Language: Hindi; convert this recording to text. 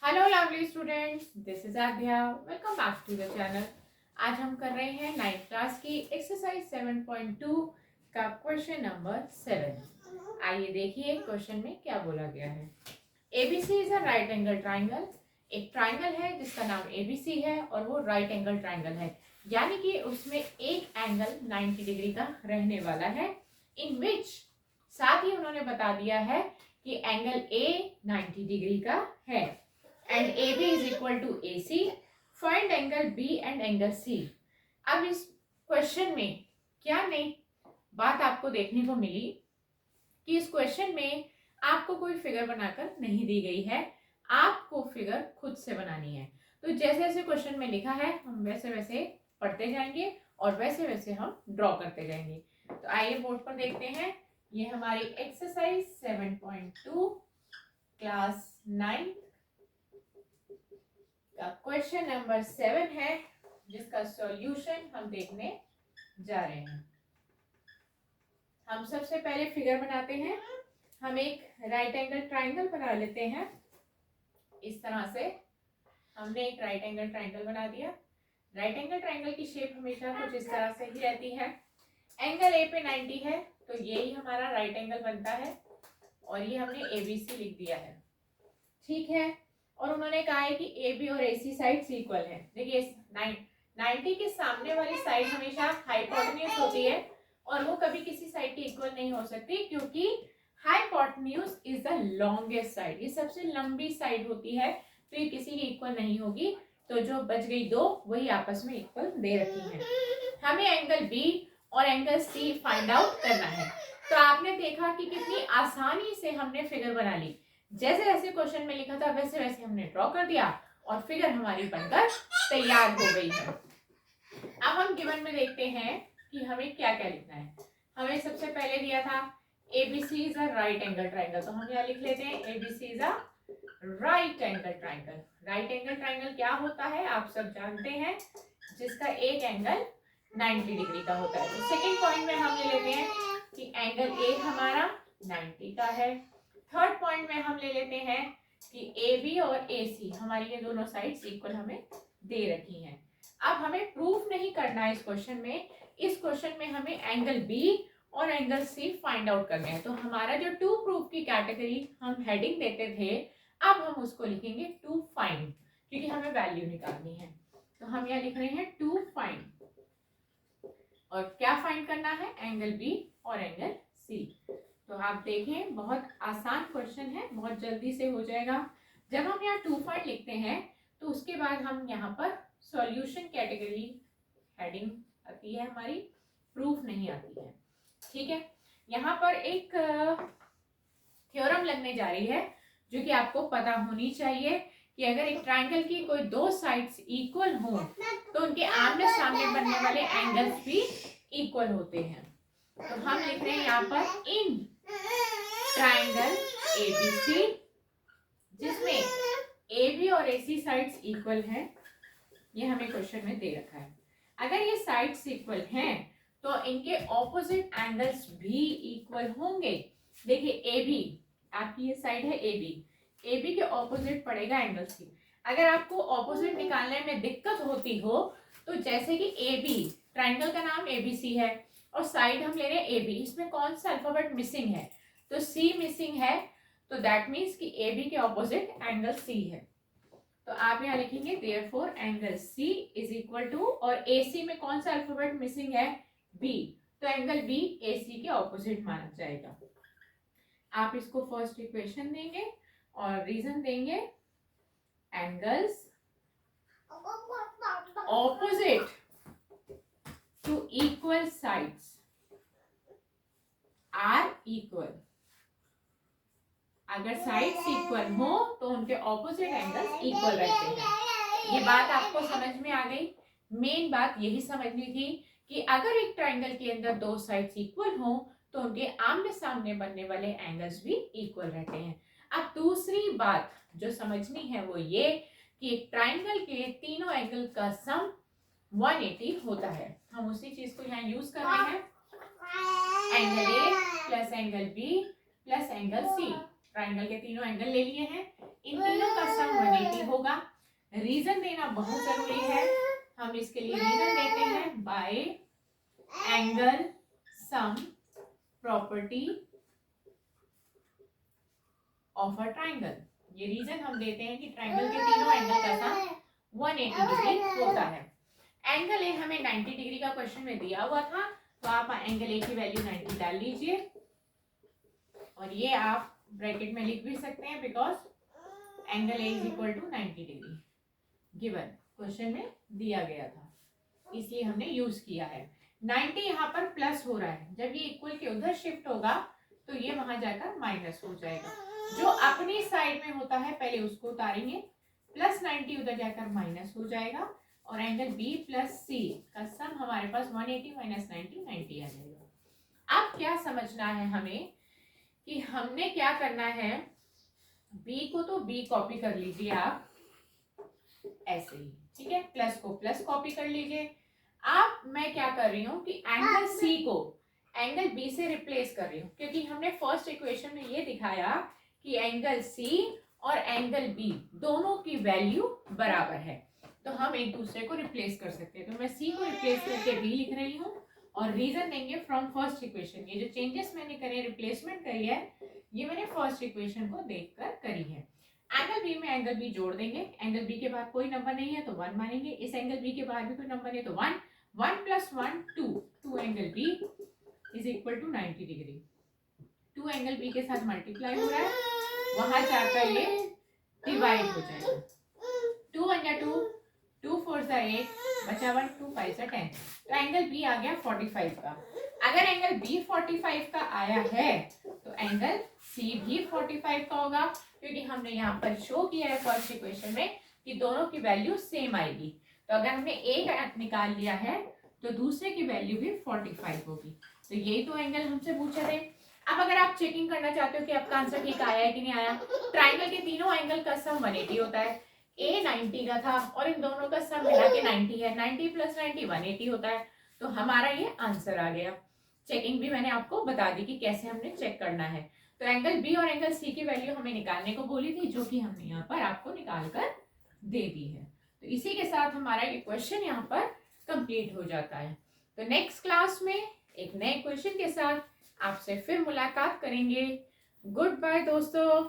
Hello lovely students, this is Aadhya. Welcome back to the channel. आज हम कर रहे हैं 9th क्लास की एक्सरसाइज 7.2 का क्वेश्चन नंबर 7। आइए देखिए क्वेश्चन में क्या बोला गया है। ABC is a right angle triangle. एक ट्राइंगल है जिसका नाम एबीसी है और वो राइट एंगल ट्राइंगल है, यानी कि उसमें एक एंगल 90 डिग्री का रहने वाला है। इन विच साथ ही उन्होंने बता दिया है कि एंगल ए 90 डिग्री का है and AB is equal to AC. Find angle B and angle C. अब इस क्वेश्चन में क्या नई बात आपको देखने को मिली कि इस क्वेश्चन में आपको कोई फिगर बनाकर नहीं दी गई है, आपको फिगर खुद से बनानी है। तो जैसे जैसे क्वेश्चन में लिखा है हम वैसे वैसे पढ़ते जाएंगे और वैसे वैसे हम ड्रॉ करते जाएंगे। तो आइए बोर्ड पर देखते हैं। ये हमारी एक्सरसाइज 7.2 क्लास 9 का क्वेश्चन नंबर 7 है, जिसका सॉल्यूशन हम देखने जा रहे हैं। हम सबसे पहले फिगर बनाते हैं। हम एक राइट एंगल ट्राइंगल बना लेते हैं। इस तरह से हमने एक राइट एंगल ट्राइंगल बना दिया। राइट एंगल ट्राइंगल की शेप हमेशा कुछ इस तरह से ही रहती है। एंगल ए पे 90 है तो यही हमारा राइट एंगल बनता है और ये हमने एबीसी लिख दिया है, ठीक है। और उन्होंने कहा है कि ए बी और एसी साइड्स इक्वल है। देखिए 90 के सामने वाली साइड हमेशा हाइपोटेन्यूज होती है और वो कभी किसी साइड की इक्वल नहीं हो सकती, क्योंकि hypotenuse is the longest side. ये सबसे लंबी साइड होती है, तो ये किसी की इक्वल नहीं होगी। तो जो बच गई दो वही आपस में इक्वल दे रखी है। हमें एंगल बी और एंगल सी फाइंड आउट करना है। तो आपने देखा कि कितनी आसानी से हमने फिगर बना ली। जैसे जैसे क्वेश्चन में लिखा था वैसे वैसे हमने ड्रॉ कर दिया और फिगर हमारी बनकर तैयार हो गई है। अब हम गिवन में देखते हैं कि हमें क्या क्या लिखना है। हमें सबसे पहले दिया था ABC is a right angle triangle, तो हम यहाँ लिख लेते हैं ABC is a right angle triangle. Right angle triangle क्या होता है आप सब जानते हैं, जिसका एक एंगल 90 डिग्री का होता है। तो सेकेंड पॉइंट में हम ले लेते हैं कि एंगल ए हमारा 90 का है। थर्ड पॉइंट में हम ले लेते हैं कि ए बी और ए सी हमारी ये दोनों साइड्स इक्वल हमें दे रखी हैं। अब हमें प्रूफ नहीं करना है इस क्वेश्चन में। इस क्वेश्चन में हमें एंगल बी और एंगल सी फाइंड आउट करने हैं। तो हमारा जो टू प्रूफ की कैटेगरी हम हेडिंग देते थे, अब हम उसको लिखेंगे टू फाइंड, क्योंकि हमें वैल्यू निकालनी है। तो हम यहाँ लिख रहे हैं टू फाइंड। और क्या फाइंड करना है? एंगल बी और एंगल सी। तो आप देखें बहुत आसान क्वेश्चन है, बहुत जल्दी से हो जाएगा। जब हम यहाँ टू फाइंड लिखते हैं तो उसके बाद हम यहाँ पर सॉल्यूशन कैटेगरी हेडिंग आती है हमारी, प्रूफ नहीं आती है, ठीक है। यहाँ पर एक थ्योरम लगने जा रही है जो कि आपको पता होनी चाहिए कि अगर एक ट्राइंगल की कोई दो साइड्स इक्वल हो तो उनके आमने सामने बनने वाले एंगल्स भी इक्वल होते हैं। तो हम लिख रहे हैं यहाँ पर इन ट्राइंगल एबीसी, जिसमें ए बी और एसी साइड्स इक्वल हैं, ये हमें क्वेश्चन में दे रखा है। अगर ये साइड्स इक्वल हैं तो इनके ऑपोजिट एंगल्स भी इक्वल होंगे। देखिए ए बी, आपकी ये साइड है ए बी के ऑपोजिट पड़ेगा एंगल सी। अगर आपको ऑपोजिट निकालने में दिक्कत होती हो तो जैसे कि ए बी, ट्राइंगल का नाम एबीसी है और साइड हम ले रहे हैं ए बी, इसमें कौन सा अल्फाबेट मिसिंग है? तो सी मिसिंग है, तो दैट मीन्स कि ए बी के ऑपोजिट एंगल सी है। तो आप यहाँ लिखेंगे therefore angle C is equal to, और ए सी में कौन सा अल्फाबेट मिसिंग है? बी, तो एंगल बी ए सी के ऑपोजिट माना जाएगा। आप इसको फर्स्ट इक्वेशन देंगे और रीजन देंगे angles opposite to equal sides are equal. अगर साइड्स इक्वल हो तो उनके ऑपोजिट एंगल्स इक्वल रहते हैं। ये बात आपको समझ में आ गई। मेन बात यही समझनी थी कि अगर एक ट्राइंगल के अंदर दो साइड्स इक्वल हो तो उनके आमने सामने बनने वाले एंगल्स भी इक्वल रहते हैं। अब दूसरी बात जो समझनी है वो ये कि एक ट्राइंगल के तीनों एंगल का सम 180 होता है। हम उसी चीज को यहाँ यूज कर रहे हैं। Angle A plus angle B plus angle C, triangle के तीनों एंगल ले लिए हैं, इन तीनों का सम 180 रीजन देना बहुत जरूरी है। हम इसके लिए रीजन देते हैं bye angle sum property of a triangle. ये रीजन हम देते हैं कि ट्राइंगल के तीनों एंगल का सम 180 डिग्री होता है। एंगल ए हमें 90 डिग्री का क्वेश्चन में दिया हुआ था, तो आप एंगल ए की वैल्यू 90 डाल लीजिए, और ये आप ब्रैकेट में लिख भी सकते हैं because angle A is equal to 90 degree given question में दिया गया था, इसलिए हमने यूज किया है। 90 यहाँ पर प्लस हो रहा है, जब ये इक्वल के उधर शिफ्ट होगा तो ये वहां जाकर माइनस हो जाएगा। जो अपनी साइड में होता है पहले उसको उतारेंगे, प्लस 90 उधर जाकर माइनस हो जाएगा, और एंगल बी प्लस सी का सम हमारे पास 180 माइनस 90 90 आ जाएगा। अब क्या समझना है हमें कि हमने क्या करना है, बी को तो बी कॉपी कर लीजिए आप ऐसे ही, ठीक है, प्लस को प्लस कॉपी कर लीजिए। अब मैं क्या कर रही हूँ कि एंगल सी को एंगल बी से रिप्लेस कर रही हूँ, क्योंकि हमने फर्स्ट इक्वेशन में ये दिखाया कि एंगल सी और एंगल बी दोनों की वैल्यू बराबर है, तो हम एक दूसरे को रिप्लेस कर सकते हैं। तो मैं सी को रिप्लेस करके बी लिख रही हूँ, और रीजन देंगे फ्रॉम फर्स्ट इक्वेशन। ये जो चेंजेस मैंने करे, रिप्लेसमेंट करी है, ये मैंने फर्स्ट इक्वेशन को देखकर करी है। एंगल बी में एंगल बी जोड़ देंगे, एंगल बी के बाद कोई नंबर नहीं है तो 1 मानेंगे, इस एंगल बी के बाद भी कोई नंबर नहीं है तो 1, 1 plus 1 2, 2 angle B is equal to 90 degree. 2 angle B के साथ मल्टीप्लाई हो रहा है, वहां जाकर ये डिवाइड हो जाएगा। 2 1 जा 2, 2 4 जा 8, बचा 1, 2 5 जा 10, तो एंगल बी आ गया 45 का। अगर एंगल बी 45 का आया है तो एंगल सी भी 45 का होगा, क्योंकि हमने यहाँ पर शो किया है फर्स्ट इक्वेशन में कि दोनों की वैल्यू सेम आएगी। तो अगर हमने एक निकाल लिया है तो दूसरे की वैल्यू भी 45 होगी। तो यही तो एंगल हमसे पूछे थे। अब अगर आप चेकिंग करना चाहते हो कि आपका आंसर ठीक आया है कि नहीं आया, ट्राइंगल के तीनों एंगल का सम 180 होता है। ए 90 का था और इन दोनों का सम मिला के 90 है, 90 प्लस 90 180 होता है, तो हमारा ये आंसर आ गया। चेकिंग भी मैंने आपको बता दी कि कैसे हमने चेक करना है। तो एंगल बी और एंगल सी की वैल्यू हमें निकालने को बोली थी, जो कि हमने यहाँ पर आपको निकाल कर दे दी है। तो इसी के साथ हमारा ये क्वेश्चन यहाँ पर कंप्लीट हो जाता है। तो नेक्स्ट क्लास में एक नए क्वेश्चन के साथ आपसे फिर मुलाकात करेंगे। गुड बाय दोस्तों।